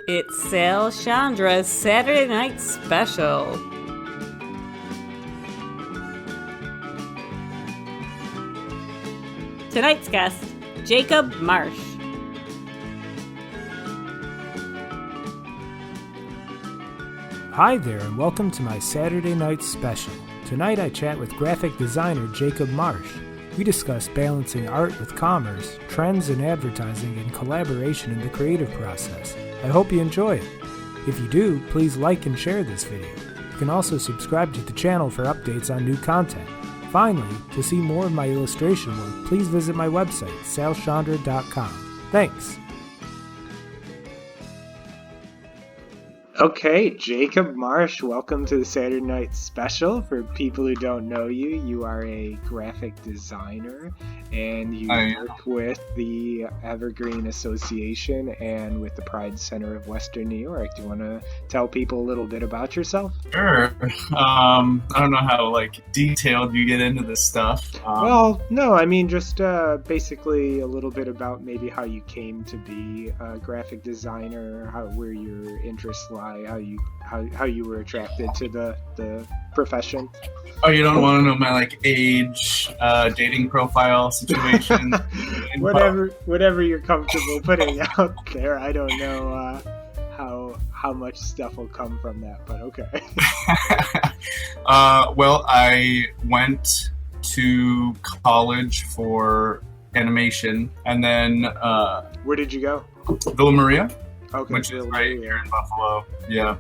It's Sciandra's Saturday Night Special. Tonight's guest, Jacob Marsh. Hi there, and welcome to my Saturday Night Special. Tonight I chat with graphic designer Jacob Marsh. We discuss balancing art with commerce, trends in advertising, and collaboration in the creative process. I hope you enjoy it. If you do, please like and share this video. You can also subscribe to the channel for updates on new content. Finally, to see more of my illustration work, please visit my website, Sciandra.com. Thanks! Okay, Jacob Marsh, welcome to the Saturday Night Special. For people who don't know you, you are a graphic designer and you work with the Evergreen Association and with the Pride Center of Western New York. Do you want to tell people a little bit about yourself? Sure. I don't know how detailed you get into this stuff. Well, no, I mean just basically a little bit about maybe how you came to be a graphic designer, where your interests lie. How you were attracted to the profession. Oh, you don't want to know my age, dating profile situation? whatever you're comfortable putting out there. I don't know how much stuff will come from that, but okay. Well, I went to college for animation, and then where did you go? Villa Maria. Okay, which is right here in Buffalo. Yeah.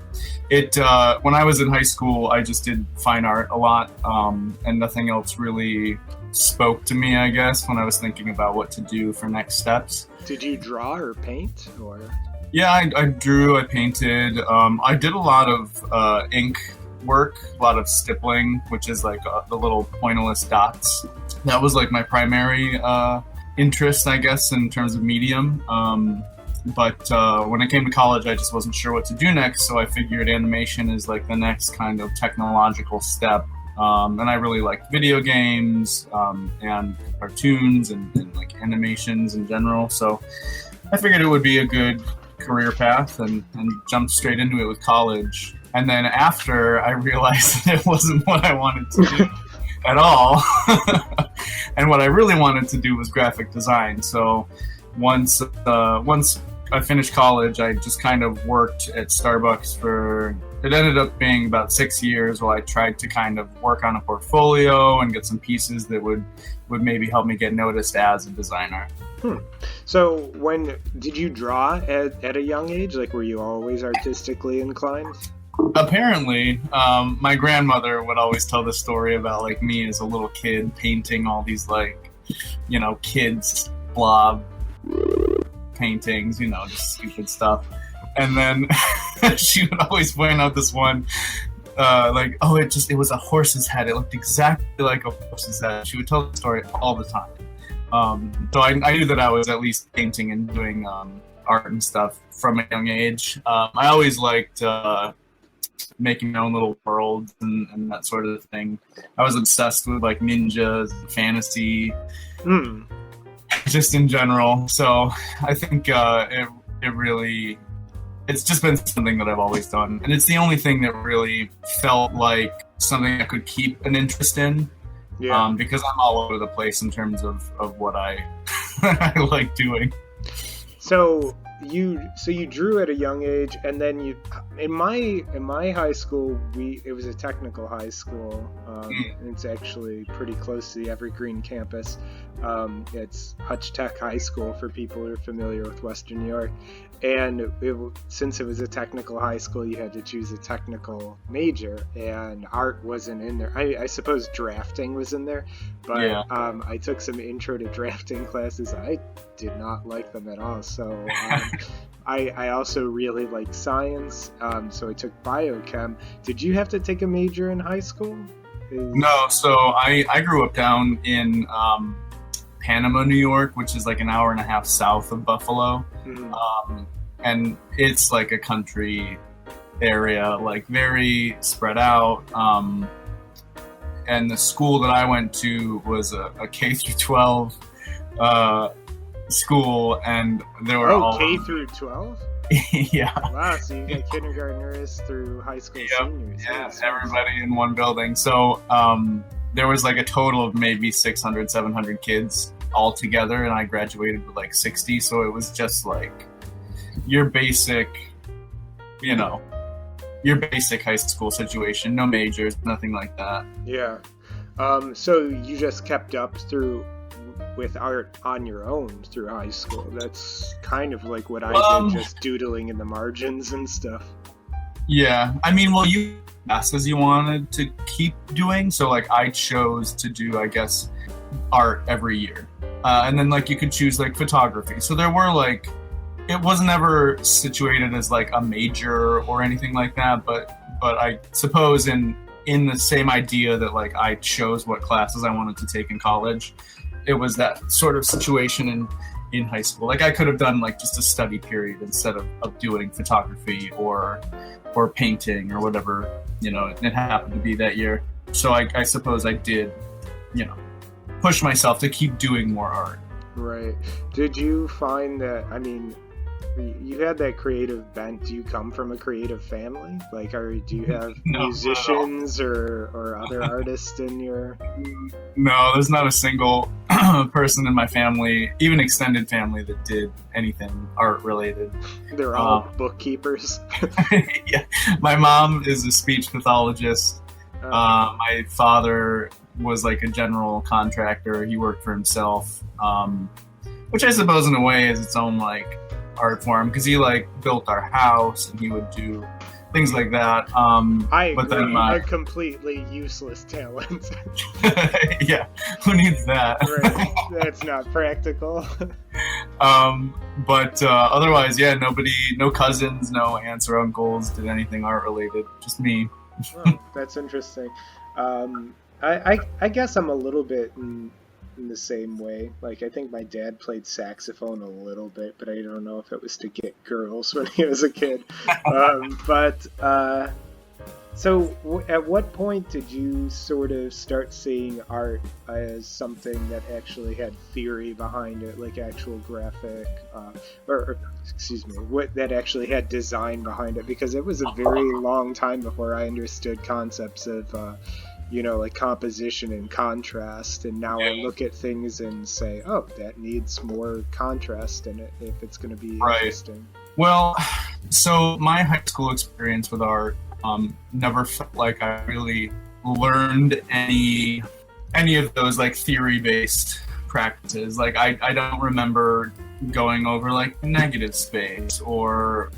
When I was in high school, I just did fine art a lot, and nothing else really spoke to me, I guess, when I was thinking about what to do for next steps. Did you draw or paint? Or? Yeah, I drew, I painted. I did a lot of ink work, a lot of stippling, which is the little pointillist dots. That was my primary interest, I guess, in terms of medium. But when I came to college, I just wasn't sure what to do next, so I figured animation is the next kind of technological step. And I really liked video games and cartoons and animations in general, so I figured it would be a good career path and jumped straight into it with college. And then after, I realized that it wasn't what I wanted to do at all. And what I really wanted to do was graphic design. So once I finished college, I just kind of worked at Starbucks it ended up being about 6 years while I tried to kind of work on a portfolio and get some pieces that would maybe help me get noticed as a designer. So when did you draw at a young age? Were you always artistically inclined? Apparently, my grandmother would always tell the story about me as a little kid painting all these kids blob paintings, just stupid stuff. And then she would always point out this one, it was a horse's head. It looked exactly like a horse's head. She would tell the story all the time. So I knew that I was at least painting and doing art and stuff from a young age. I always liked making my own little worlds and that sort of thing. I was obsessed with ninjas and fantasy. Just in general. So I think it's just been something that I've always done. And it's the only thing that really felt like something I could keep an interest in. Yeah. Because I'm all over the place in terms of what I like doing. So you drew at a young age, and then in my high school it was a technical high school. It's actually pretty close to the Evergreen campus. It's Hutch Tech High School for people who are familiar with Western New York. And since it was a technical high school, you had to choose a technical major, and art wasn't in there. I suppose drafting was in there, but yeah. I took some intro to drafting classes. I did not like them at all. So I also really like science, so I took biochem. Did you have to take a major in high school? No, so I grew up down in Panama, New York, which is an hour and a half south of Buffalo. And it's a country area, very spread out. And the school that I went to was a K through 12 school, and there were all K through 12. Yeah. Wow, so you got kindergartners through high school seniors. Yeah, everybody in one building. So there was like a total of maybe 600, 700 kids all together, and I graduated with like 60. So it was just like your basic, your basic high school situation. No majors, nothing like that. Yeah. So you just kept up with art on your own through high school. That's kind of like what I did, just doodling in the margins and stuff. Yeah, I mean, well, you asked as you wanted to keep doing, so like I chose to do, I guess, art every year, and then like you could choose like photography. So there were like, it wasn't ever situated as like a major or anything like that, but I suppose in the same idea that like I chose what classes I wanted to take in college, it was that sort of situation in high school. Like I could have done like just a study period instead of doing photography or painting or whatever, it happened to be that year. So I suppose I did, push myself to keep doing more art. Right. Did you find that, I mean, you had that creative bent. Do you come from a creative family? Like, do you have musicians or other artists in your... No, there's not a single person in my family, even extended family, that did anything art related. They're all bookkeepers. Yeah. My mom is a speech pathologist. My father was like a general contractor. He worked for himself, which I suppose in a way is its own like art form, because he like built our house and he would do things like that. I agree. But then a completely useless talent. Yeah, who needs that? Right. That's not practical. But otherwise, yeah, no cousins, no aunts or uncles did anything art related. Just me. Oh, that's interesting. I guess I'm a little bit in the same way. Like, I think my dad played saxophone a little bit, but I don't know if it was to get girls when he was a kid. So at what point did you sort of start seeing art as something that actually had theory behind it, like actual graphic, that actually had design behind it? Because it was a very long time before I understood concepts of like composition and contrast, and now I look at things and say, oh, that needs more contrast in it if it's going to be interesting. Well, so my high school experience with art never felt like I really learned any of those like theory-based practices. Like I don't remember going over like negative space or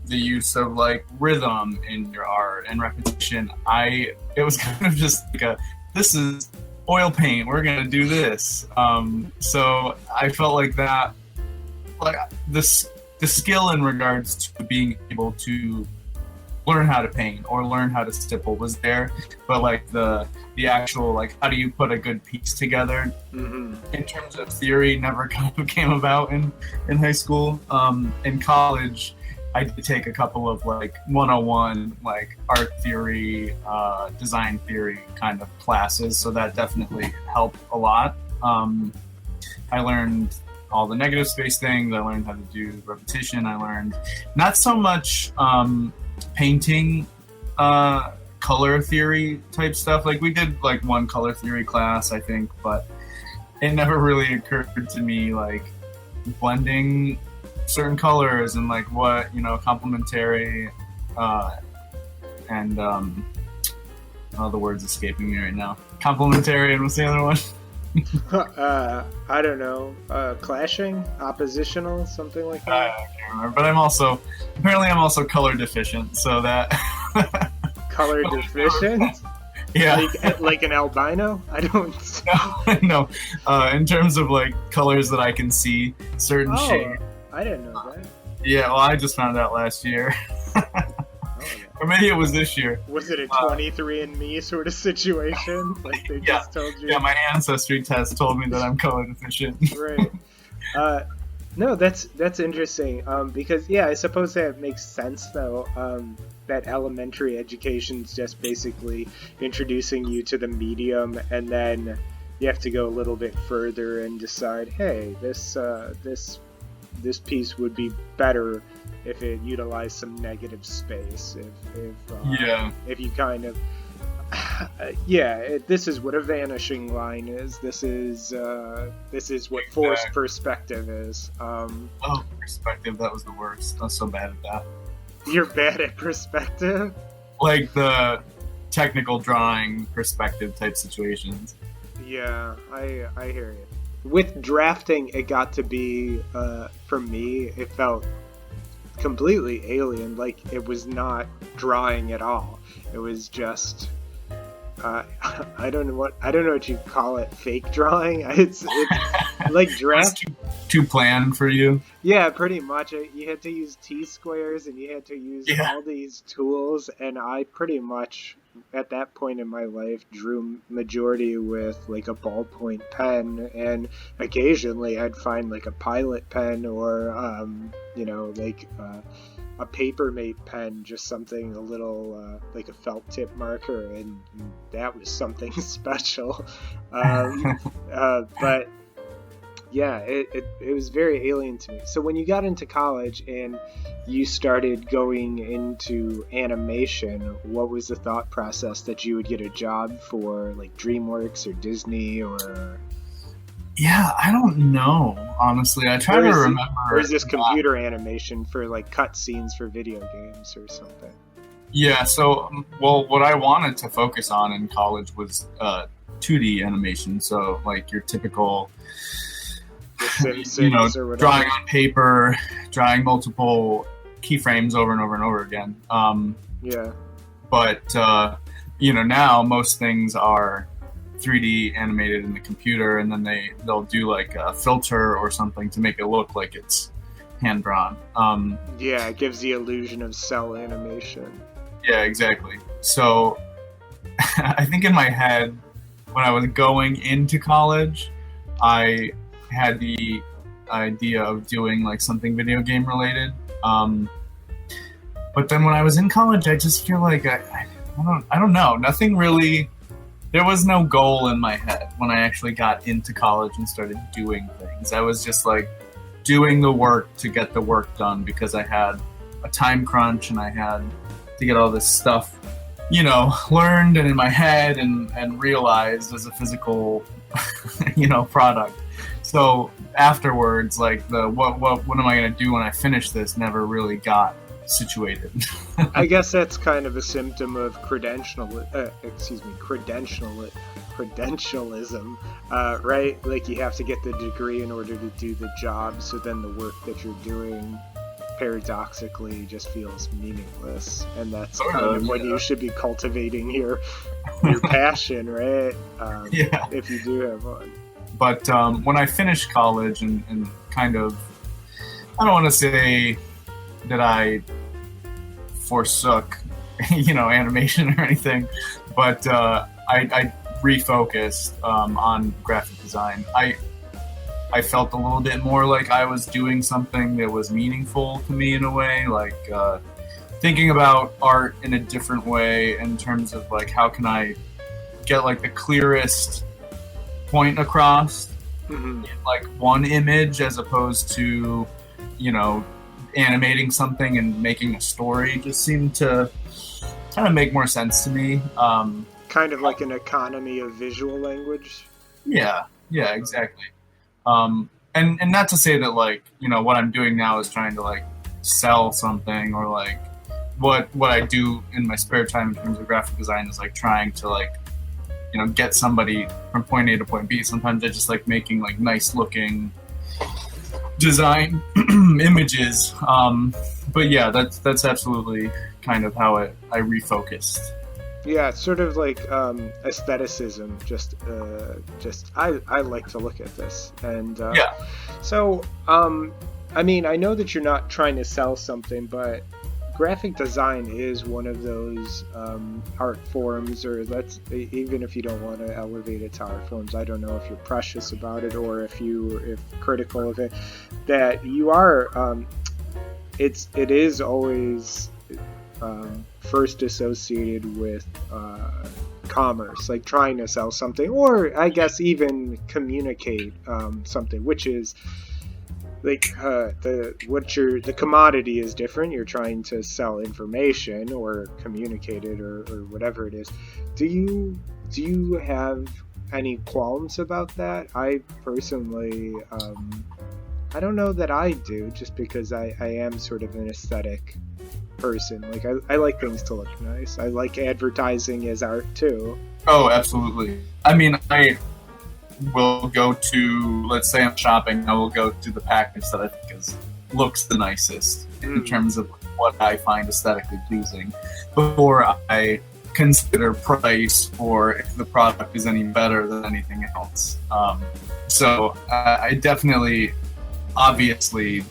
the use of like rhythm in your art and repetition. It was kind of just like this is oil paint, we're gonna do this. So I felt like that, like the skill in regards to being able to learn how to paint or learn how to stipple was there, but like the actual like how do you put a good piece together in terms of theory never kind of came about in high school. In college I did take a couple of like 101 like art theory, design theory kind of classes, so that definitely helped a lot. I learned all the negative space things, I learned how to do repetition, I learned not so much painting color theory type stuff. Like we did like one color theory class, I think, but it never really occurred to me like blending certain colors and like what, complementary and the word's escaping me right now. Complementary, and what's the other one? I don't know. Clashing, oppositional, something like that. I can't remember. But I'm also color deficient, so that color deficient. Yeah, like an albino. I don't. No. In terms of like colors that I can see certain shades. I didn't know that. Yeah, well, I just found out last year. Or maybe it was this year. Was it a 23andMe sort of situation? Like they just told you? Yeah, my ancestry test told me that I'm color deficient. Right. No, that's interesting. Because, I suppose that makes sense, though. That elementary education's just basically introducing you to the medium, and then, you have to go a little bit further and decide, hey, this piece would be better if it utilized some negative space. If you kind of this is what a vanishing line is. This is what forced perspective is. Perspective, that was the worst. I was so bad at that. You're bad at perspective? Like the technical drawing perspective type situations. Yeah, I hear you. With drafting, it got to be, for me, it felt completely alien. Like, it was not drawing at all. It was just, I don't know what you call it, fake drawing. It's like draft. Too planned for you? Yeah, pretty much. You had to use T-squares and you had to use all these tools, and I pretty much, at that point in my life, drew majority with like a ballpoint pen, and occasionally I'd find like a Pilot pen or like a Papermate pen, just something a little like a felt tip marker, and that was something special. But yeah, it was very alien to me. So when you got into college and you started going into animation, what was the thought process that you would get a job for like DreamWorks or Disney or? Yeah, I don't know, honestly. I try to remember. Or is this computer animation for like cutscenes for video games or something? Yeah, so, what I wanted to focus on in college was 2D animation. So, like your typical, drawing on paper, drawing multiple keyframes over and over and over again. But, now most things are 3D animated in the computer, and then they'll do like a filter or something to make it look like it's hand drawn. It gives the illusion of cell animation. Yeah, exactly. So I think in my head, when I was going into college, I had the idea of doing like something video game related. But then when I was in college, I just feel like I don't know. Nothing really. There was no goal in my head when I actually got into college and started doing things. I was just like doing the work to get the work done because I had a time crunch and I had to get all this stuff, learned and in my head and realized as a physical, product. So afterwards, like what am I going to do when I finish this never really got situated. I guess that's kind of a symptom of credentialism, right? Like you have to get the degree in order to do the job, so then the work that you're doing paradoxically just feels meaningless, and that's when you should be cultivating your passion, right? If you do have one. But when I finished college and kind of, I don't want to say that I forsook, animation or anything, but I refocused on graphic design. I felt a little bit more like I was doing something that was meaningful to me in a way, like thinking about art in a different way in terms of like how can I get like the clearest point across in like one image as opposed to, animating something and making a story just seemed to kind of make more sense to me. Kind of like an economy of visual language. Yeah, exactly. And not to say that like, what I'm doing now is trying to like sell something, or like what I do in my spare time in terms of graphic design is like trying to like, get somebody from point A to point B. Sometimes I just like making like nice looking design images. But yeah, that's absolutely kind of how I refocused. Yeah, it's sort of like aestheticism. Just I like to look at this, and So, I mean, I know that you're not trying to sell something, but graphic design is one of those art forms, or even if you don't want to elevate it to art forms, I don't know if you're precious about it or if critical of it, that you are. It is always first associated with commerce, like trying to sell something, or I guess even communicate something, which is like the commodity is different. You're trying to sell information or communicate it or whatever it is. Do you have any qualms about that? I personally, I don't know that I do, just because I am sort of an aesthetic person. Like I like things to look nice. I like advertising as art too. Oh, absolutely. I mean, I will go to, let's say I'm shopping, I will go to the package that I think looks the nicest in terms of what I find aesthetically pleasing before I consider price or if the product is any better than anything else. So I definitely, obviously,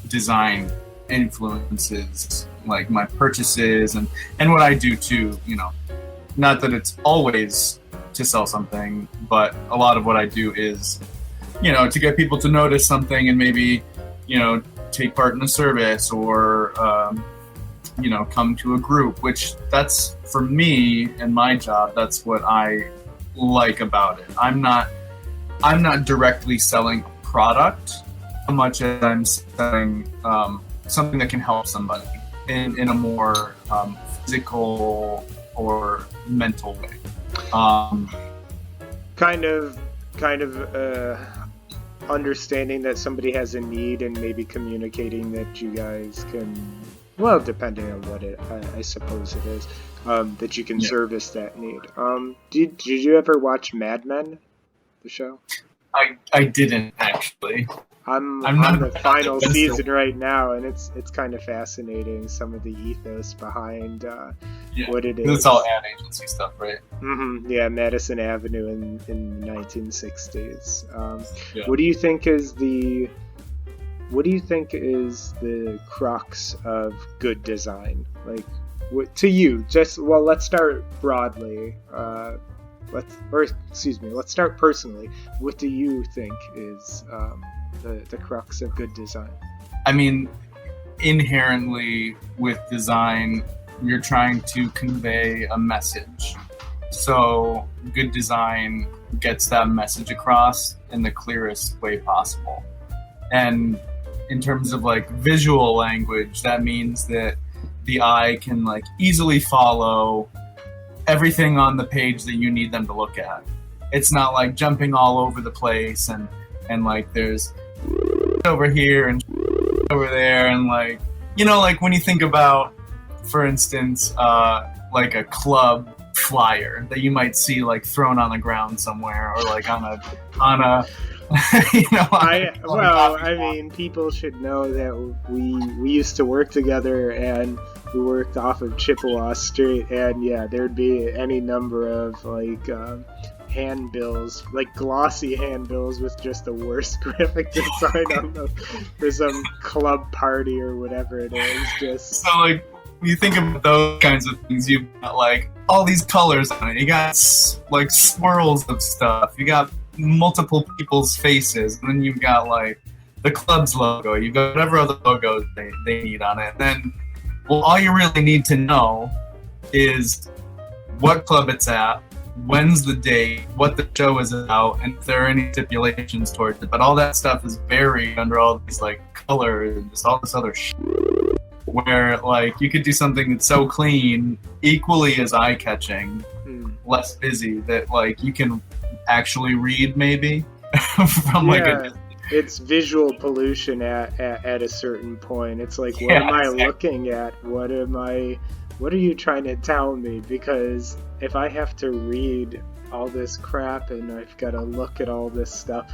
design influences like my purchases and what I do too. You know, not that it's always to sell something, but a lot of what I do is, you know, to get people to notice something and maybe, you know, take part in a service or you know, come to a group, which that's, for me and my job, that's what I like about it. I'm not directly selling a product so much as I'm selling something that can help somebody in a more physical or mental way. Kind of understanding that somebody has a need and maybe communicating that you guys can, well, depending on what I suppose it is, that you can service that need. Did you ever watch Mad Men, the show? I didn't actually. I'm on the final season right now, and it's kind of fascinating, some of the ethos behind what it is. It's all ad agency stuff, right? Mm-hmm. Yeah, Madison Avenue in the 1960s. What do you think is the crux of good design? Like, to you, let's start broadly. Let's start personally. What do you think is the crux of good design? I mean, inherently with design, you're trying to convey a message. So good design gets that message across in the clearest way possible. And in terms of like visual language, that means that the eye can like easily follow everything on the page that you need them to look at. It's not like jumping all over the place and like there's over here and over there, and like, you know, like when you think about, for instance, like a club flyer that you might see like thrown on the ground somewhere, or like on a you know, I mean, people should know that we used to work together, and we worked off of Chippewa Street, and yeah, there'd be any number of like handbills, like glossy handbills with just the worst graphic design on them for some club party or whatever it is. Just so like when you think of those kinds of things, you've got like all these colors on it. You got like swirls of stuff. You got multiple people's faces, and then you've got like the club's logo. You've got whatever other logos they need on it. And then, well, all you really need to know is what club it's at, when's the date, what the show is about, and if there are any stipulations towards it. But all that stuff is buried under all these like colors and just all this other shit. Where like you could do something that's so clean, equally as eye-catching, less busy, that like you can actually read maybe from like a distance. It's visual pollution at a certain point. It's like, what am I looking at? What are you trying to tell me? Because if I have to read all this crap and I've got to look at all this stuff,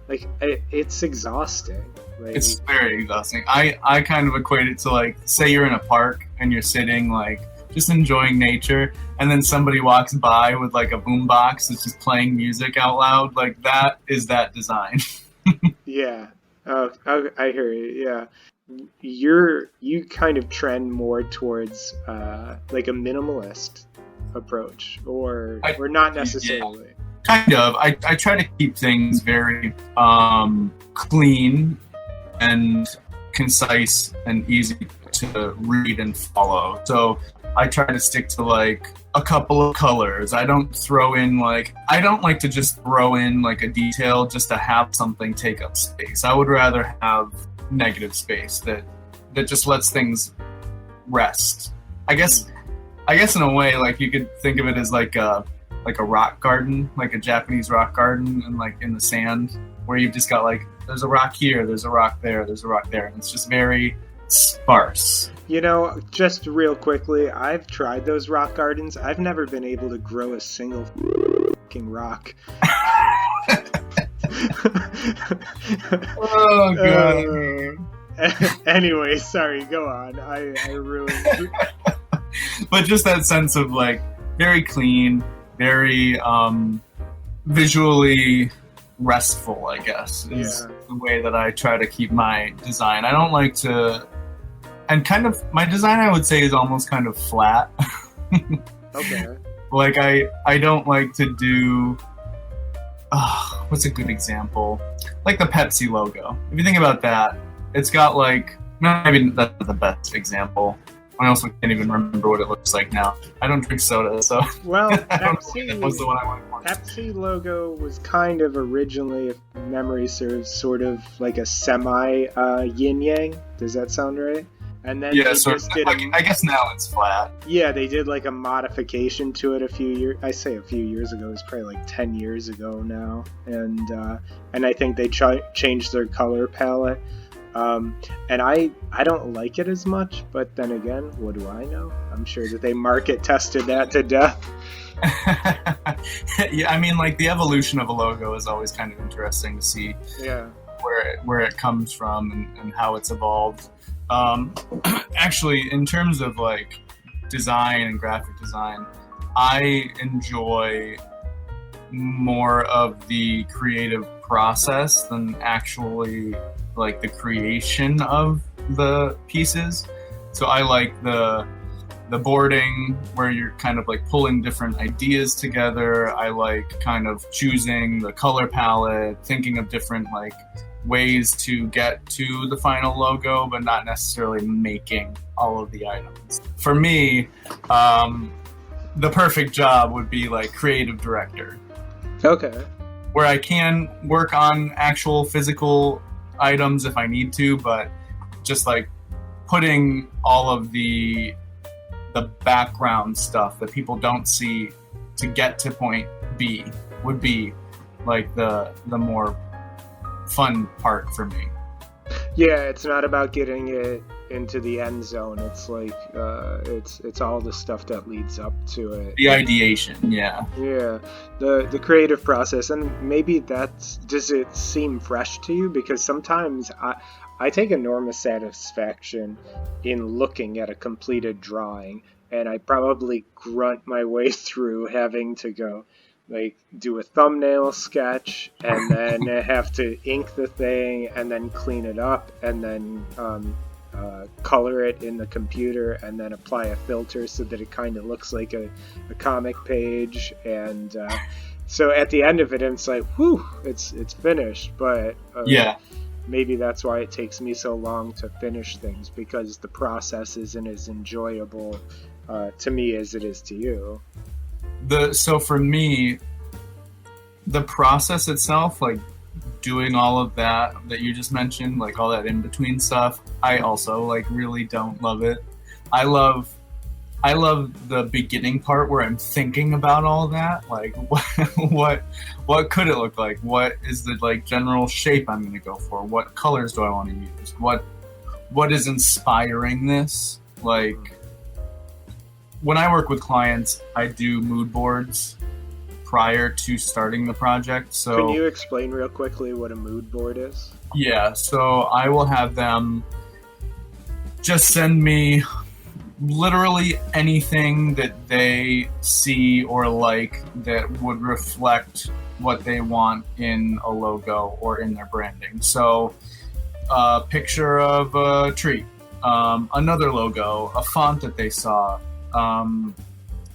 like it's exhausting. Like, it's very exhausting. I kind of equate it to like, say you're in a park and you're sitting like just enjoying nature, and then somebody walks by with like a boombox that's just playing music out loud. Like that is that design. Yeah. I hear you. Yeah. You kind of trend more towards like a minimalist approach, or not necessarily. Yeah, kind of. I try to keep things very clean and concise and easy to read and follow. So I try to stick to like a couple of colors. I don't like to just throw in like a detail just to have something take up space. I would rather have negative space that just lets things rest. I guess in a way, like you could think of it as like a rock garden, like a Japanese rock garden, and like in the sand, where you've just got like, there's a rock here, there's a rock there, there's a rock there, and it's just very sparse. You know, just real quickly, I've tried those rock gardens. I've never been able to grow a single fucking rock. Oh god. Anyway, sorry, go on. I ruined it. But just that sense of like very clean, very visually restful, I guess, is the way that I try to keep my design. I don't like to, and kind of my design, I would say, is almost kind of flat. Okay. Like I don't like to do, what's a good example? Like the Pepsi logo. If you think about that, it's got like, maybe that's the best example. I also can't even remember what it looks like now. I don't drink soda, so. Well, Pepsi was the one I wanted more. Pepsi logo was kind of originally, if memory serves, sort of like a semi yin yang. Does that sound right? And then yeah, so I guess now it's flat. Yeah, they did like a modification to it a few years. I say a few years ago. It was probably like 10 years ago now, and I think they changed their color palette. And I don't like it as much, but then again, what do I know? I'm sure that they market tested that to death. Yeah, I mean, like the evolution of a logo is always kind of interesting to see. Yeah. Where it comes from and how it's evolved. Actually, in terms of like design and graphic design, I enjoy more of the creative process than actually like the creation of the pieces. So I like the boarding where you're kind of like pulling different ideas together. I like kind of choosing the color palette, thinking of different like ways to get to the final logo, but not necessarily making all of the items. For me, the perfect job would be like creative director. Okay. Where I can work on actual physical items if I need to, but just like putting all of the background stuff that people don't see to get to point B would be like the more fun part for me. Yeah, it's not about getting it into the end zone. It's like it's all the stuff that leads up to it. The ideation, yeah. Yeah, the creative process, and maybe does it seem fresh to you? Because sometimes I take enormous satisfaction in looking at a completed drawing, and I probably grunt my way through having to go like do a thumbnail sketch and then have to ink the thing and then clean it up and then color it in the computer and then apply a filter so that it kind of looks like a comic page, and so at the end of it it's like, whew, it's finished. But yeah, maybe that's why it takes me so long to finish things, because the process isn't as enjoyable to me as it is to you. So for me, the process itself, like doing all of that you just mentioned, like all that in between stuff, I also like really don't love it. I love the beginning part where I'm thinking about all that, like what could it look like? What is the like general shape I'm going to go for? What colors do I want to use? What is inspiring this? Like, when I work with clients, I do mood boards prior to starting the project. So can you explain real quickly what a mood board is? Yeah, so I will have them just send me literally anything that they see or like that would reflect what they want in a logo or in their branding. So a picture of a tree, another logo, a font that they saw,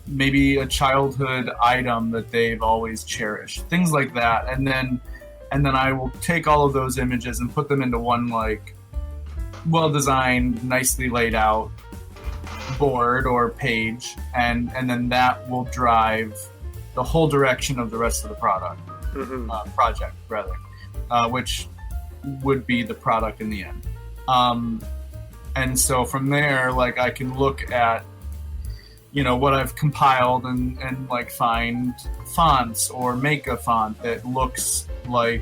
maybe a childhood item that they've always cherished, things like that. And then I will take all of those images and put them into one like well-designed, nicely laid out board or page, and then that will drive the whole direction of the rest of the project rather, which would be the product in the end. And so from there, like, I can look at, you know, what I've compiled and like find fonts or make a font that looks like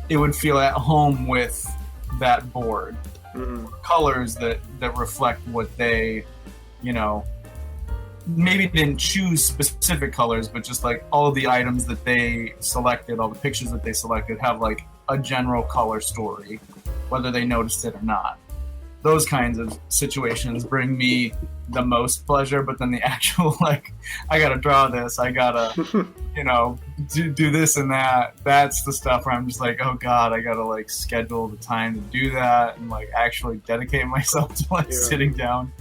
it would feel at home with that board. Colors that reflect what they, you know, maybe didn't choose specific colors, but just like all of the items that they selected, all the pictures that they selected have like a general color story, whether they noticed it or not. Those kinds of situations bring me the most pleasure, but then the actual, like, I gotta draw this, I gotta, you know, do this and that, that's the stuff where I'm just like, oh god, I gotta like schedule the time to do that and like actually dedicate myself to like sitting down.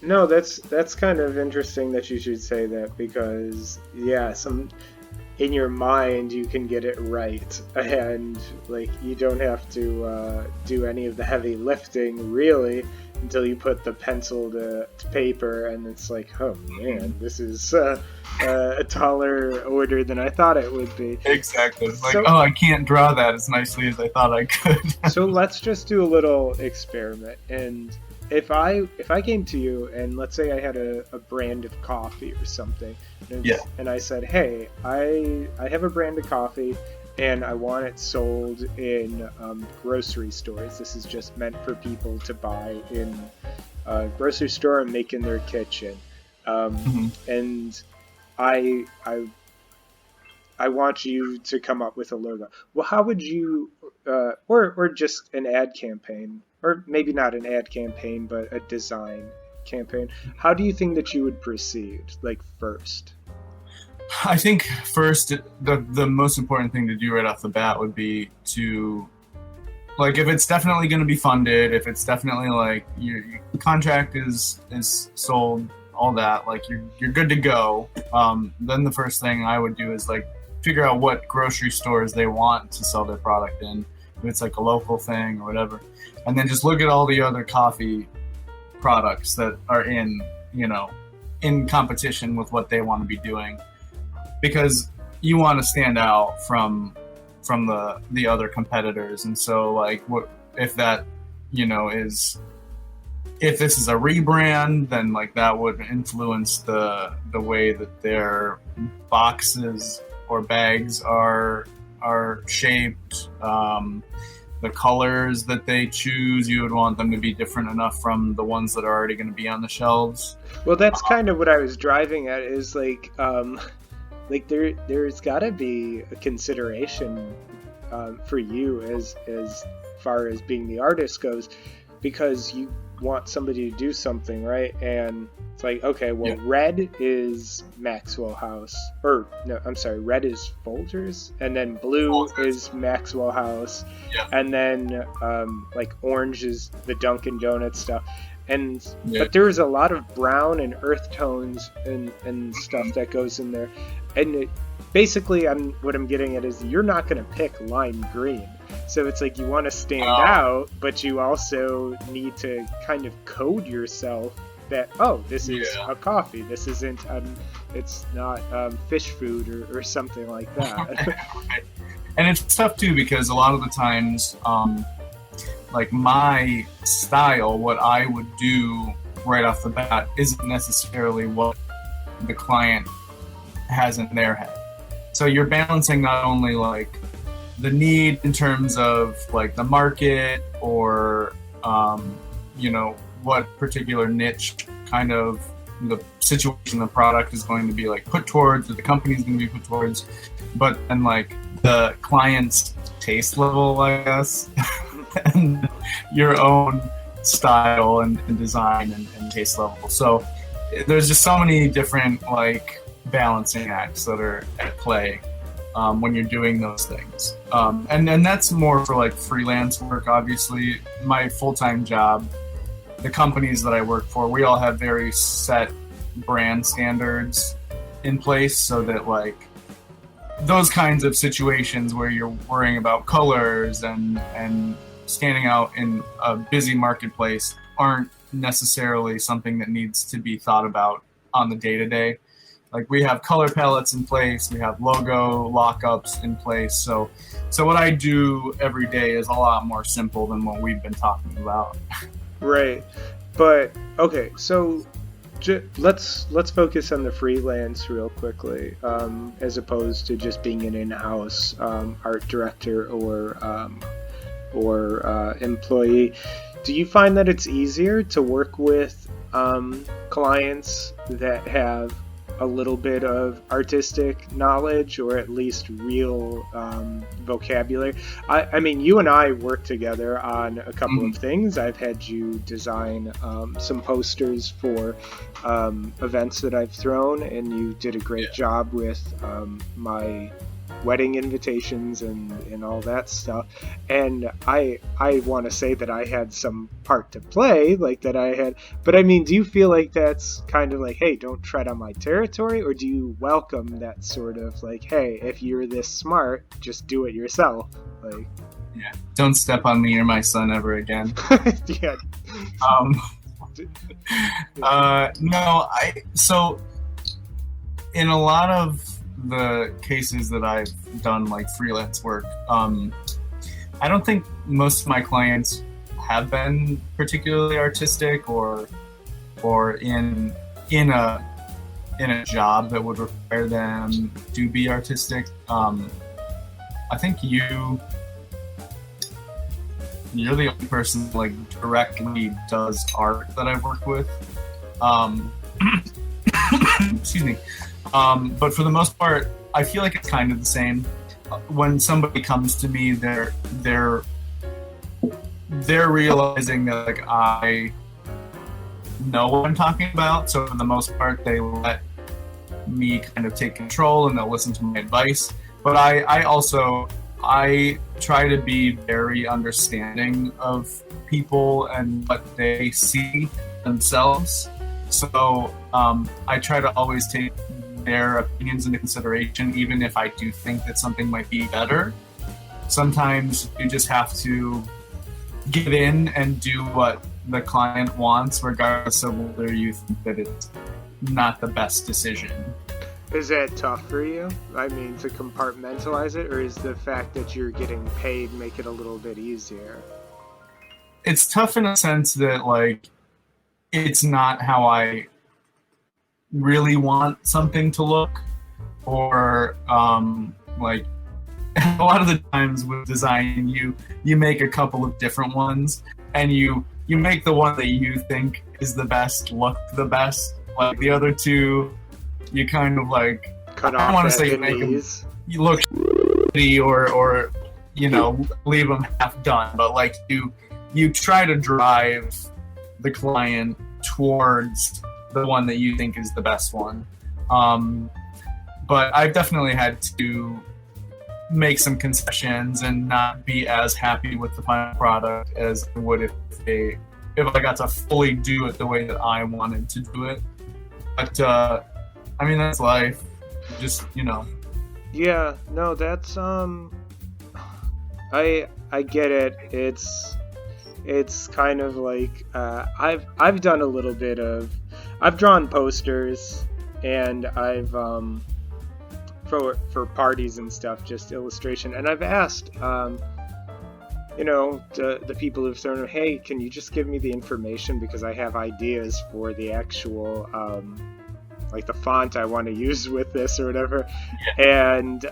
No, that's kind of interesting that you should say that, because in your mind you can get it right, and like you don't have to do any of the heavy lifting really until you put the pencil to paper, and it's like, oh man, this is a taller order than I thought it would be. Exactly. It's like, oh, I can't draw that as nicely as I thought I could. So let's just do a little experiment. And if I came to you and let's say I had a brand of coffee or something, and I said, hey, I have a brand of coffee and I want it sold in grocery stores. This is just meant for people to buy in a grocery store and make in their kitchen. And I want you to come up with a logo. Well, how would you, or just an ad campaign, or maybe not an ad campaign, but a design campaign. How do you think that you would proceed, like, first? I think first, the most important thing to do right off the bat would be to, like, if it's definitely going to be funded, if it's definitely like your contract is sold, all that, like you're good to go. Then the first thing I would do is like figure out what grocery stores they want to sell their product in, if it's like a local thing or whatever, and then just look at all the other coffee products that are in competition with what they want to be doing, because you want to stand out from the other competitors. And so like, what if that, if this is a rebrand, then like that would influence the way that their boxes or bags are shaped. The colors that they choose, you would want them to be different enough from the ones that are already going to be on the shelves. Well, that's kind of what I was driving at, is like there's got to be a consideration for you as far as being the artist goes, because you want somebody to do something, right? And it's like, okay, well, red is Maxwell House, or no, I'm sorry, red is Folgers, and then blue is Maxwell House, and then like orange is the Dunkin' Donuts stuff, and but there's a lot of brown and earth tones and stuff that goes in there, and basically what I'm getting at is you're not going to pick lime green. So it's like you want to stand out, but you also need to kind of code yourself that, oh, this is a coffee. This isn't, it's not fish food or something like that. And it's tough too, because a lot of the times, like my style, what I would do right off the bat isn't necessarily what the client has in their head. So you're balancing not only like the need in terms of like the market or, what particular niche kind of the situation the product is going to be like put towards, or the company's going to be put towards, but then like the client's taste level, I guess, and your own style and design and taste level. So there's just so many different like balancing acts that are at play when you're doing those things. And that's more for like freelance work. Obviously, my full-time job, the companies that I work for, we all have very set brand standards in place, so that like those kinds of situations where you're worrying about colors and standing out in a busy marketplace aren't necessarily something that needs to be thought about on the day-to-day. Like, we have color palettes in place, we have logo lockups in place. So what I do every day is a lot more simple than what we've been talking about. Right. But okay, so let's focus on the freelance real quickly, as opposed to just being an in-house art director or employee. Do you find that it's easier to work with clients that have a little bit of artistic knowledge, or at least real vocabulary? I mean, you and I work together on a couple of things. I've had you design some posters for events that I've thrown, and you did a great job with my wedding invitations and all that stuff. And I want to say that I had some part to play, like that I had, but I mean, do you feel like that's kind of like, hey, don't tread on my territory? Or do you welcome that sort of like, hey, if you're this smart, just do it yourself? Like, yeah, don't step on me or my son ever again. Yeah. No, so in a lot of the cases that I've done, like freelance work, I don't think most of my clients have been particularly artistic or in a job that would require them to be artistic. I think you're the only person like directly does art that I've worked with. Excuse me. But for the most part, I feel like it's kind of the same. When somebody comes to me, they're realizing that like I know what I'm talking about. So for the most part, they let me kind of take control and they'll listen to my advice. But I also try to be very understanding of people and what they see themselves. So I try to always take their opinions into consideration, even if I do think that something might be better. Sometimes you just have to give in and do what the client wants, regardless of whether you think that it's not the best decision. Is that tough for you? I mean, to compartmentalize it, or is the fact that you're getting paid make it a little bit easier? It's tough in a sense that, like, it's not how I really want something to look, or like a lot of the times with design, you make a couple of different ones, and you make the one that you think is the best look the best. Like the other two, you kind of like, cut off. I don't want to say you make them you look shitty or leave them half done, but like you try to drive the client towards the one that you think is the best one. But I've definitely had to make some concessions and not be as happy with the final product as I would if I got to fully do it the way that I wanted to do it. But I mean, that's life. Just, Yeah, no, that's I get it. It's kind of like I've done a little bit of, I've drawn posters, and I've for parties and stuff, just illustration, and I've asked the people who've thrown it, hey, can you just give me the information, because I have ideas for the actual like the font I want to use with this or whatever. Yeah. And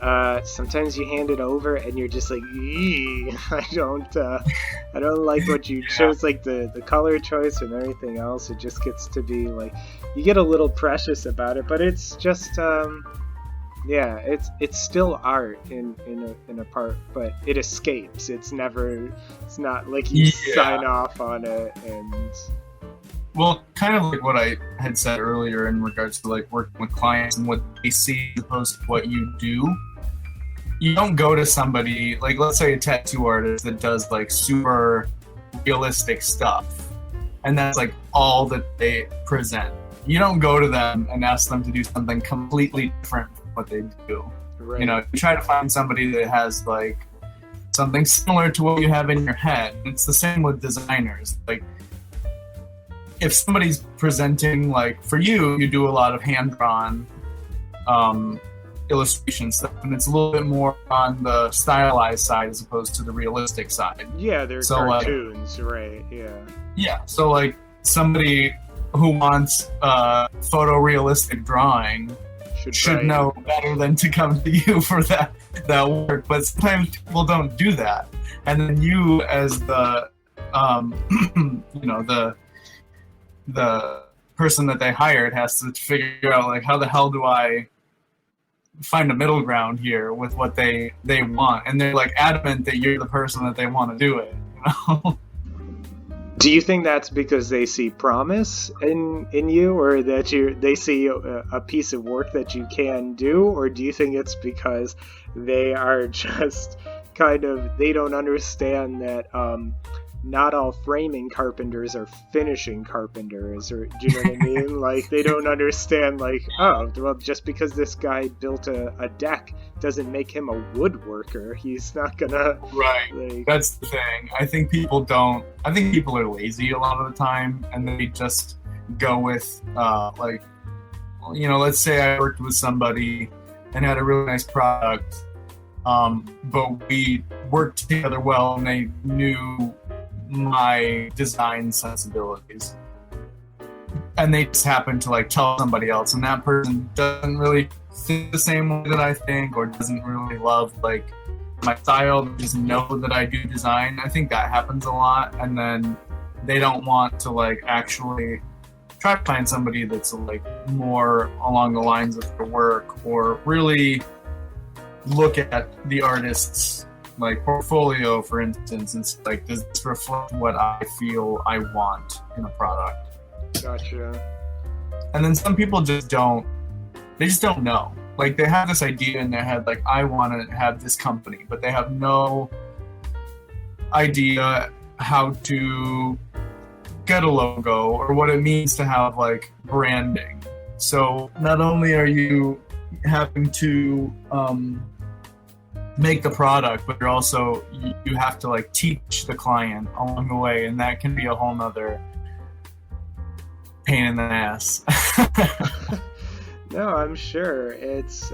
sometimes you hand it over and you're just like, I don't like what you chose, like the color choice and everything else. It just gets to be like, you get a little precious about it, but it's just it's still art in a part, but it escapes. It's not like you sign off on it. And well, kind of like what I had said earlier in regards to like working with clients and what they see as opposed to what you do. You don't go to somebody, like let's say a tattoo artist that does like super realistic stuff, and that's like all that they present. You don't go to them and ask them to do something completely different from what they do. Right. You try to find somebody that has like something similar to what you have in your head. It's the same with designers. Like, if somebody's presenting, like, for you do a lot of hand-drawn illustration stuff, and it's a little bit more on the stylized side as opposed to the realistic side. Yeah, they're so, cartoons, right? Yeah. Yeah, so like somebody who wants photorealistic drawing should know better than to come to you for that work. But sometimes people don't do that, and then you, as the the person that they hired, has to figure out, like, how the hell do I find a middle ground here with what they want, and they're like adamant that you're the person that they want to do it. Do you think that's because they see promise in you, or that they see a piece of work that you can do, or do you think it's because they are just they don't understand that not all framing carpenters are finishing carpenters, or do you know what I mean? Like, they don't understand, like, oh, well, just because this guy built a deck doesn't make him a woodworker. He's not gonna... Right. Like... That's the thing. I think people are lazy a lot of the time, and they just go with, let's say I worked with somebody and had a really nice product, but we worked together well, and they knew my design sensibilities, and they just happen to like tell somebody else, and that person doesn't really think the same way that I think, or doesn't really love like my style, they just know that I do design. I think that happens a lot, and then they don't want to like actually try to find somebody that's like more along the lines of their work, or really look at the artist's like portfolio, for instance, and like, does this reflect what I feel I want in a product? Gotcha. And then some people just don't know. Like, they have this idea in their head, like, I want to have this company, but they have no idea how to get a logo or what it means to have like branding. So not only are you having to make the product, but you have to like teach the client along the way, and that can be a whole nother pain in the ass. No, I'm sure it's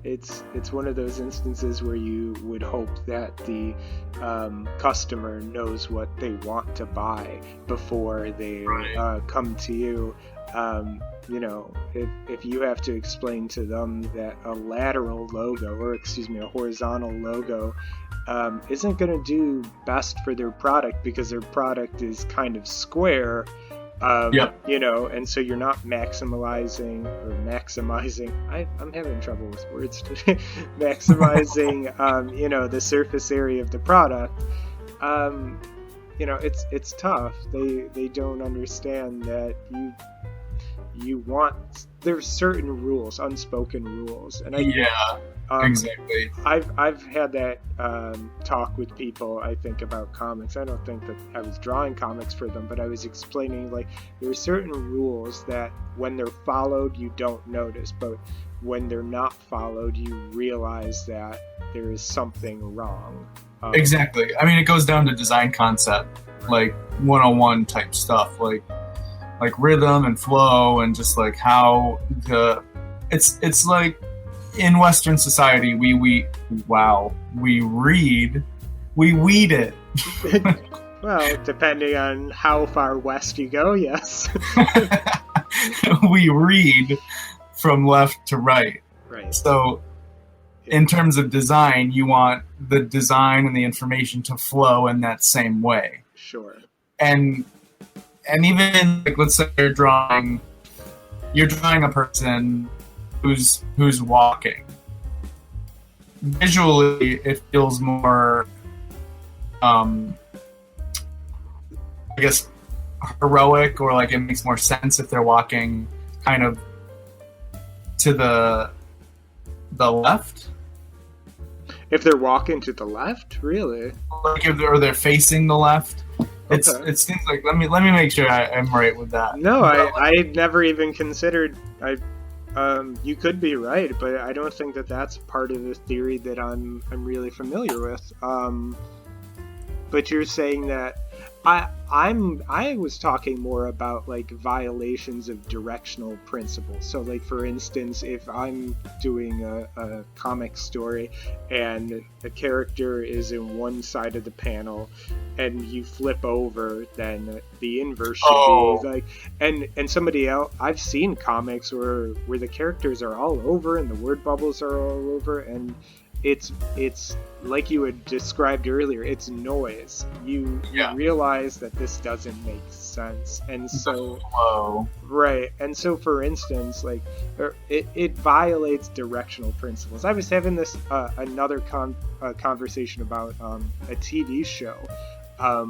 it's one of those instances where you would hope that the customer knows what they want to buy before they come to you. If you have to explain to them that a lateral logo, or a horizontal logo, isn't going to do best for their product because their product is kind of square, and so you're not maximizing. I'm having trouble with words today. Maximizing, the surface area of the product. It's tough. They don't understand that you want, there's certain rules, unspoken rules, and exactly. I've had that talk with people, I think, about comics. I don't think that I was drawing comics for them, but I was explaining, like, there are certain rules that when they're followed you don't notice, but when they're not followed you realize that there is something wrong. Exactly. I mean, it goes down to design concept, like 101 type stuff, like rhythm and flow, and just like how it's like in Western society we weed it. Well, depending on how far west you go, yes. We read from left to right. Right. So in terms of design, you want the design and the information to flow in that same way. Sure. And even, like, let's say you're drawing a person who's walking. Visually, it feels more, I guess, heroic, or like it makes more sense if they're walking kind of to the left. If they're walking to the left, really? Like they're facing the left. It seems like, let me make sure I'm right with that. No, I never even consideed. You could be right, but I don't think that that's part of the theory that I'm really familiar with. But you're saying that I was talking more about like violations of directional principles. So like for instance, if I'm doing a comic story and a character is in one side of the panel and you flip over, then the inverse should be like, and somebody else, I've seen comics where the characters are all over and the word bubbles are all over, and it's like you had described earlier, it's noise. You realize that this doesn't make sense, and so right, and so for instance, like it violates directional principles. I was having this another conversation about a TV show. I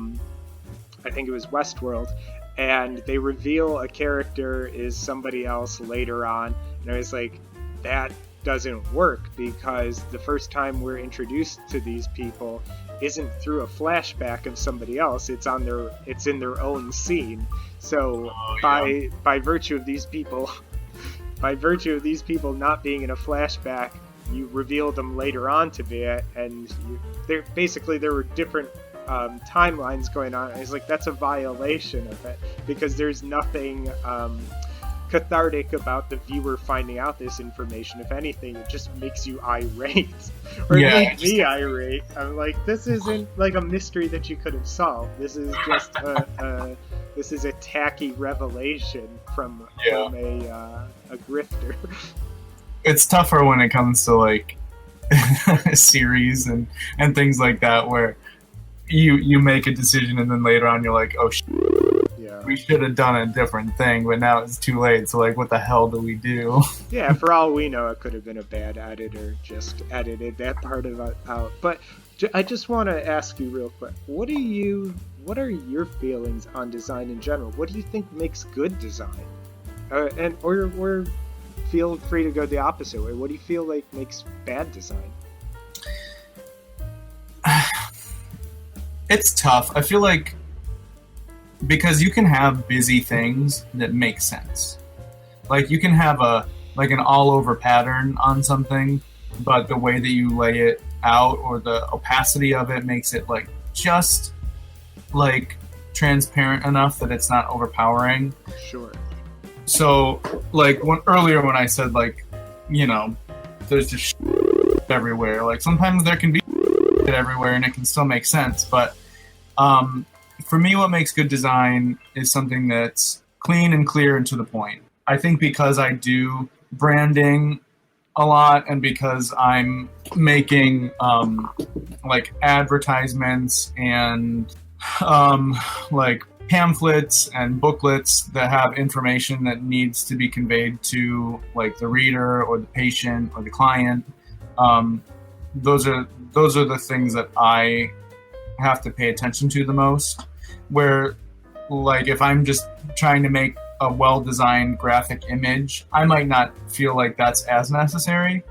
think it was Westworld, and they reveal a character is somebody else later on, and I was like, that doesn't work, because the first time we're introduced to these people isn't through a flashback of somebody else, it's in their own scene. So by virtue of these people not being in a flashback, you reveal them later on to be it, and there were different timelines going on. It's like, that's a violation of it, because there's nothing cathartic about the viewer finding out this information. If anything, it just makes you irate, or it made me irate. I'm like, this isn't like a mystery that you could have solved. This is just a tacky revelation from a grifter. It's tougher when it comes to like series and things like that, where you make a decision and then later on you're like, oh shit, we should have done a different thing, but now it's too late, so like, what the hell do we do? Yeah, for all we know, it could have been a bad editor just edited that part of it out. But I just want to ask you real quick, what are your feelings on design in general? What do you think makes good design? Or feel free to go the opposite way. What do you feel like makes bad design? It's tough. I feel like, because you can have busy things that make sense. Like, you can have an all-over pattern on something, but the way that you lay it out or the opacity of it makes it like just like transparent enough that it's not overpowering. Sure. So like earlier when I said, like, you know, there's just everywhere. Like, sometimes there can be everywhere and it can still make sense, but for me, what makes good design is something that's clean and clear and to the point. I think because I do branding a lot, and because I'm making like advertisements and like pamphlets and booklets that have information that needs to be conveyed to like the reader or the patient or the client, those are the things that I have to pay attention to the most. Where, like, if I'm just trying to make a well-designed graphic image, I might not feel like that's as necessary.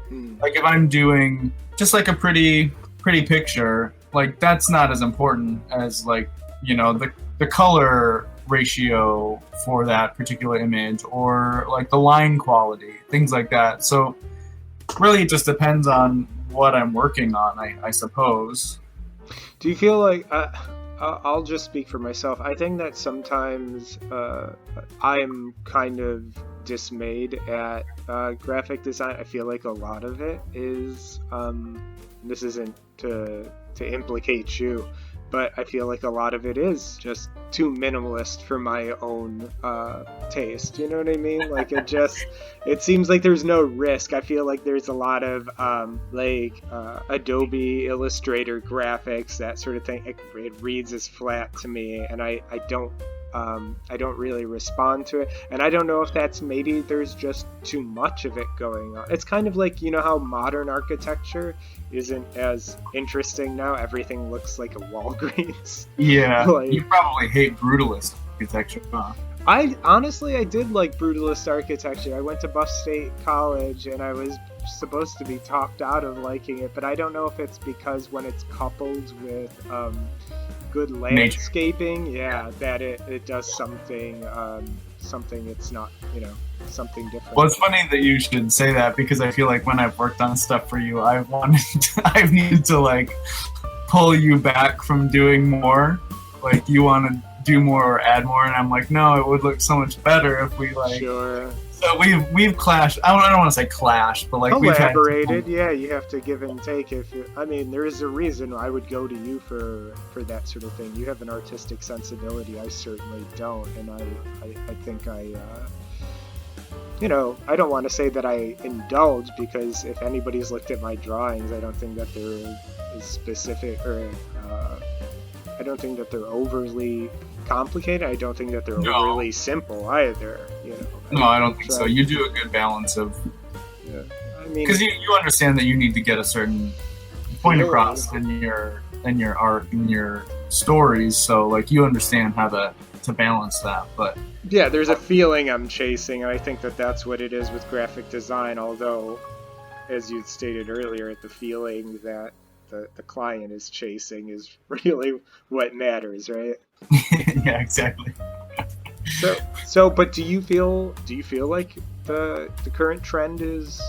Like, if I'm doing just like a pretty picture, like, that's not as important as, like, you know, the color ratio for that particular image, or like the line quality, things like that. So really, it just depends on what I'm working on, I suppose. Do you feel like I'll just speak for myself. I think that sometimes I'm kind of dismayed at graphic design. I feel like a lot of it is, this isn't to implicate you, but I feel like a lot of it is just too minimalist for my own taste. You know what I mean? Like, it seems like there's no risk. I feel like there's a lot of Adobe Illustrator graphics, that sort of thing. It reads as flat to me, and I don't really respond to it. And I don't know if that's, maybe there's just too much of it going on. It's kind of like, you know how modern architecture isn't as interesting now? Everything looks like a Walgreens. Yeah, like, you probably hate brutalist architecture, huh? I did like brutalist architecture. I went to Buff State College, and I was supposed to be talked out of liking it, but I don't know if it's because when it's coupled with good landscaping, that it does something something it's not, something different. Well, it's funny that you should say that, because I feel like when I've worked on stuff for you, I've needed to like pull you back from doing more. Like, you want to do more or add more, and I'm like, no, it would look so much better if we like. Sure. So we've clashed. I don't want to say clashed, but like collaborated. Yeah, you have to give and take. There is a reason I would go to you for that sort of thing. You have an artistic sensibility. I certainly don't, and I think I don't want to say that I indulge, because if anybody's looked at my drawings, I don't think that they're as specific, or I don't think that they're overly complicated. I don't think that they're overly simple either. No, I don't think so. You do a good balance of. Yeah. Because you understand that you need to get a certain point across in your art, in your stories. So like, you understand how to balance that, but. Yeah, there's a feeling I'm chasing, and I think that that's what it is with graphic design, although, as you stated earlier, the feeling that the client is chasing is really what matters, right? Yeah, exactly. But do you feel like the current trend is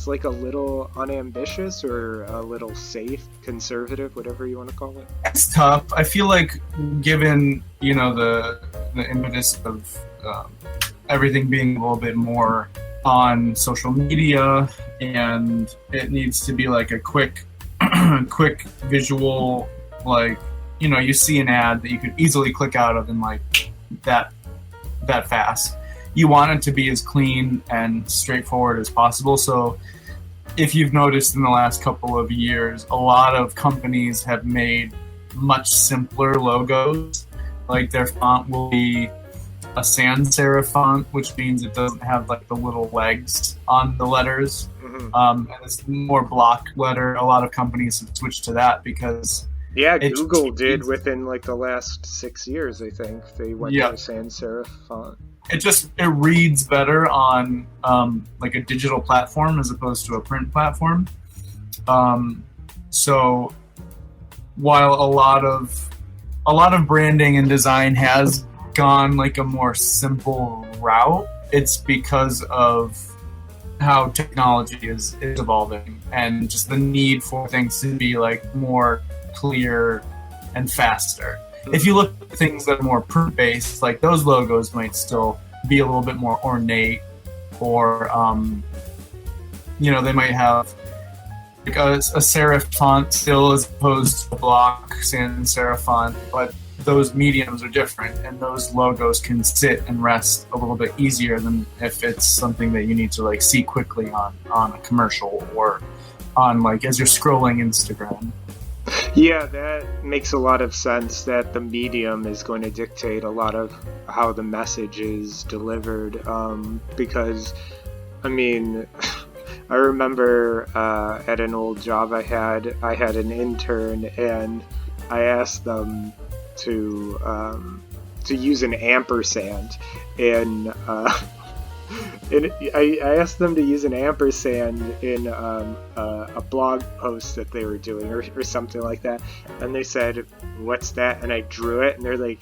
like a little unambitious, or a little safe, conservative, whatever you want to call it? It's tough. I feel like, given the impetus of everything being a little bit more on social media, and it needs to be like a quick visual, like, you see an ad that you could easily click out of in like that fast. You want it to be as clean and straightforward as possible. So if you've noticed in the last couple of years, a lot of companies have made much simpler logos. Like, their font will be a sans serif font, which means it doesn't have like the little legs on the letters. Mm-hmm. And it's more block letter. A lot of companies have switched to that because Google did within like the last 6 years. I think they went to a sans serif font. It reads better on like a digital platform as opposed to a print platform. So while a lot of branding and design has gone like a more simple route, it's because of how technology is evolving, and just the need for things to be like more clear and faster. If you look at things that are more print-based, like those logos might still be a little bit more ornate, or they might have like a serif font still as opposed to a block sans serif font, but those mediums are different, and those logos can sit and rest a little bit easier than if it's something that you need to like see quickly on a commercial, or on like as you're scrolling Instagram. Yeah, that makes a lot of sense, that the medium is going to dictate a lot of how the message is delivered, because I remember at an old job I had an intern, and I asked them to use an ampersand, and I asked them to use an ampersand in a blog post that they were doing, or something like that, and they said, "What's that?" And I drew it, and they're like,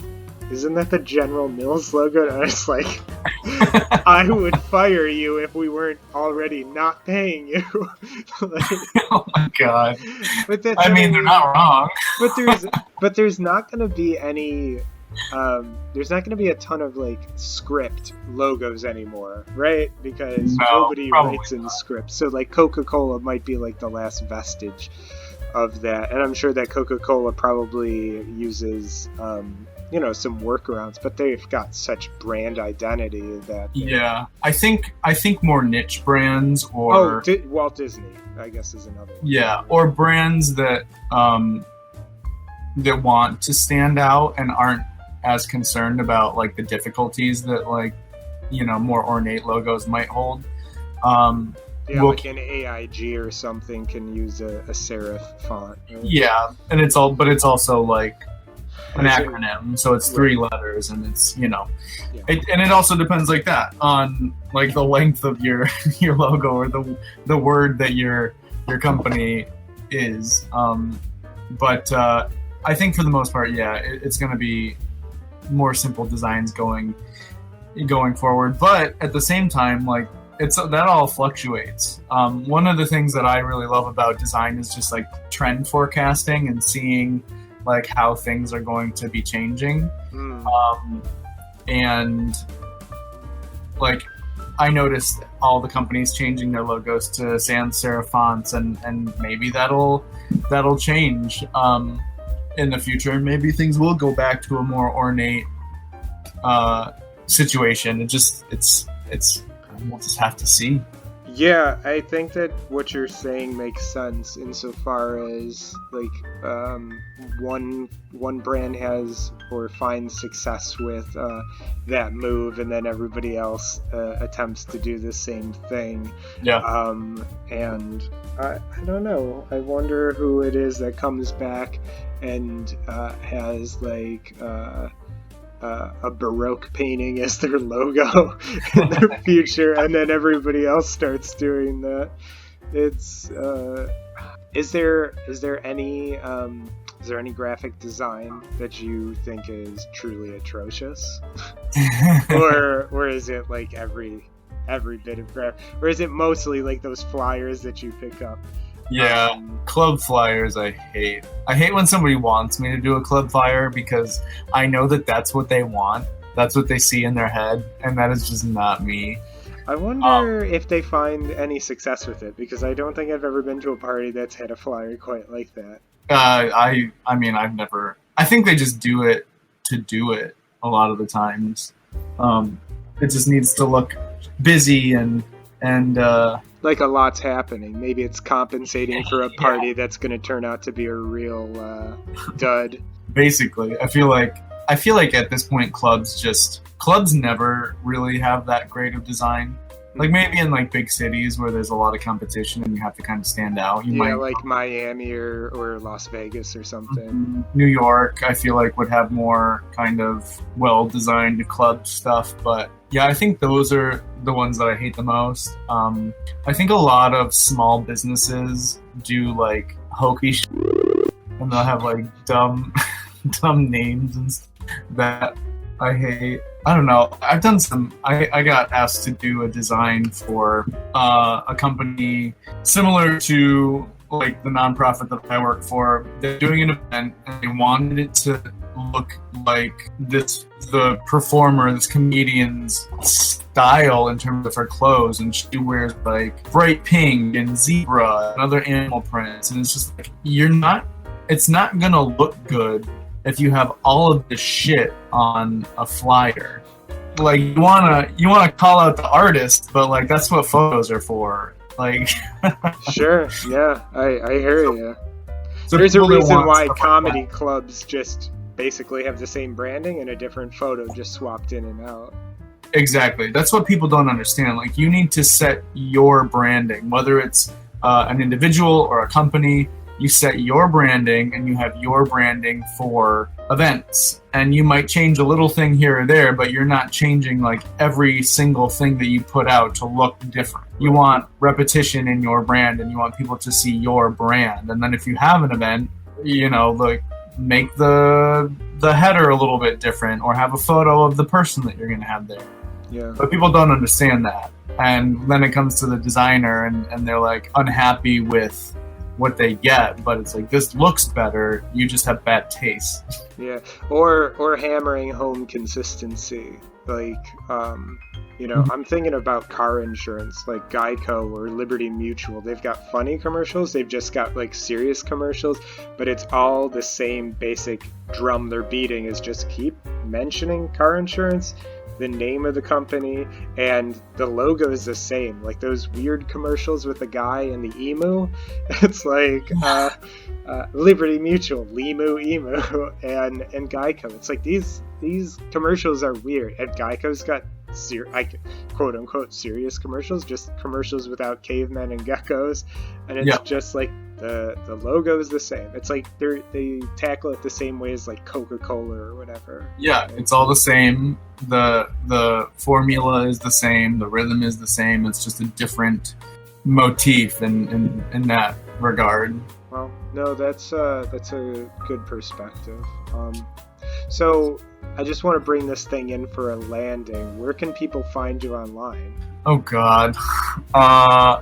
"Isn't that the General Mills logo?" And I was like, "I would fire you if we weren't already not paying you." Like, oh my god! But they're not wrong. But there's not going to be any. There's not going to be a ton of like script logos anymore, right? Because nobody writes in script. So like Coca-Cola might be like the last vestige of that, and I'm sure that Coca-Cola probably uses some workarounds, but they've got such brand identity that I think more niche brands, or Walt Disney, I guess, is another one. Yeah, or brands that that want to stand out and aren't as concerned about like the difficulties that like more ornate logos might hold. Like an AIG or something can use a serif font. Right? Yeah, and it's also like an acronym, so it's 3 letters, and it's it also depends like that on like the length of your logo, or the word that your company is. But I think for the most part, it's going to be more simple designs going going forward. But at the same time, like, that all fluctuates. One of the things that I really love about design is just like trend forecasting and seeing like how things are going to be changing. And like, I noticed all the companies changing their logos to sans serif fonts, and maybe that'll change in the future. Maybe things will go back to a more ornate situation. We'll just have to see. Yeah, I think that what you're saying makes sense insofar as like one brand has or finds success with that move, and then everybody else attempts to do the same thing. Yeah. And I don't know. I wonder who it is that comes back and has like a Baroque painting as their logo in the future, and then everybody else starts doing that. It's is there any graphic design that you think is truly atrocious, or is it like every bit of graphic, or is it mostly like those flyers that you pick up? Yeah, club flyers I hate. I hate when somebody wants me to do a club flyer because I know that that's what they want. That's what they see in their head, and that is just not me. I wonder if they find any success with it, because I don't think I've ever been to a party that's had a flyer quite like that. I mean, I've never... I think they just do it to do it a lot of the times. It just needs to look busy and like a lot's happening. Maybe it's compensating for a party that's going to turn out to be a real dud. Basically, I feel like at this point clubs never really have that great of design. Like maybe in like big cities where there's a lot of competition and you have to kind of stand out. Like Miami or Las Vegas or something. New York, I feel like would have more kind of well-designed club stuff. But yeah, I think those are the ones that I hate the most. I think a lot of small businesses do like hokey shit, and they'll have like dumb names and stuff that I hate. I don't know. I've done some. I got asked to do a design for a company similar to like the nonprofit that I work for. They're doing an event and they wanted it to look like the performer, this comedian's style in terms of her clothes, and she wears like bright pink and zebra and other animal prints, and it's just like it's not gonna look good if you have all of this shit on a flyer. Like you wanna call out the artist, but like that's what photos are for. Like Sure, yeah, I hear you. So there's a reason why comedy clubs just basically have the same branding and a different photo just swapped in and out. Exactly. That's what people don't understand. Like you need to set your branding, whether it's an individual or a company. You set your branding and you have your branding for events. And you might change a little thing here or there, but you're not changing like every single thing that you put out to look different. You want repetition in your brand and you want people to see your brand. And then if you have an event, like make the header a little bit different or have a photo of the person that you're going to have there. Yeah. But people don't understand that. And then it comes to the designer and they're like unhappy with what they get, but it's like, this looks better, you just have bad taste. Yeah, or hammering home consistency. Like, I'm thinking about car insurance, like Geico or Liberty Mutual. They've got funny commercials, they've just got like serious commercials, but it's all the same basic drum they're beating is just keep mentioning car insurance, the name of the company, and the logo is the same. Like those weird commercials with the guy and the emu. It's like Liberty Mutual, Limu, Emu, and Geico. It's like these commercials are weird. And Geico's got quote unquote serious commercials, just commercials without cavemen and geckos, and it's just like the logo is the same. It's like they tackle it the same way as like Coca-Cola or whatever. Yeah, it's all the same. The formula is the same. The rhythm is the same. It's just a different motif in that regard. Well, no, that's a good perspective. So I just want to bring this thing in for a landing. Where can people find you online? Oh God. I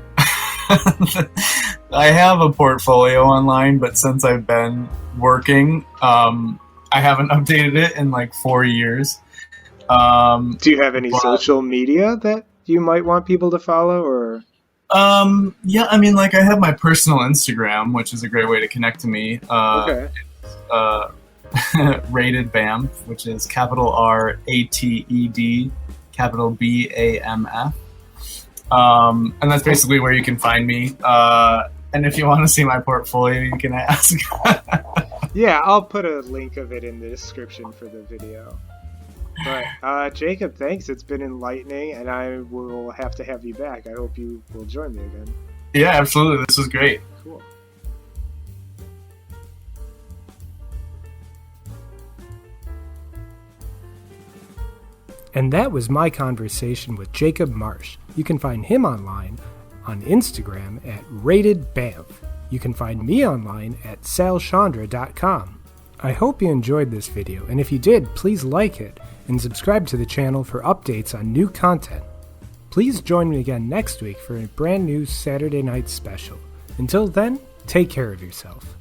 have a portfolio online, but since I've been working, I haven't updated it in like 4 years. Do you have any social media that you might want people to follow, or? Yeah, I mean, like I have my personal Instagram, which is a great way to connect to me. Okay. Rated BAMF, which is capital RATED, capital BAMF. And that's basically where you can find me. And if you want to see my portfolio, you can ask. Yeah, I'll put a link of it in the description for the video. But Jacob, thanks. It's been enlightening, and I will have to have you back. I hope you will join me again. Yeah, absolutely. This was great. Cool. And that was my conversation with Jacob Marsh. You can find him online on Instagram at ratedbamf. You can find me online at Sciandra.com. I hope you enjoyed this video, and if you did, please like it and subscribe to the channel for updates on new content. Please join me again next week for a brand new Saturday night special. Until then, take care of yourself.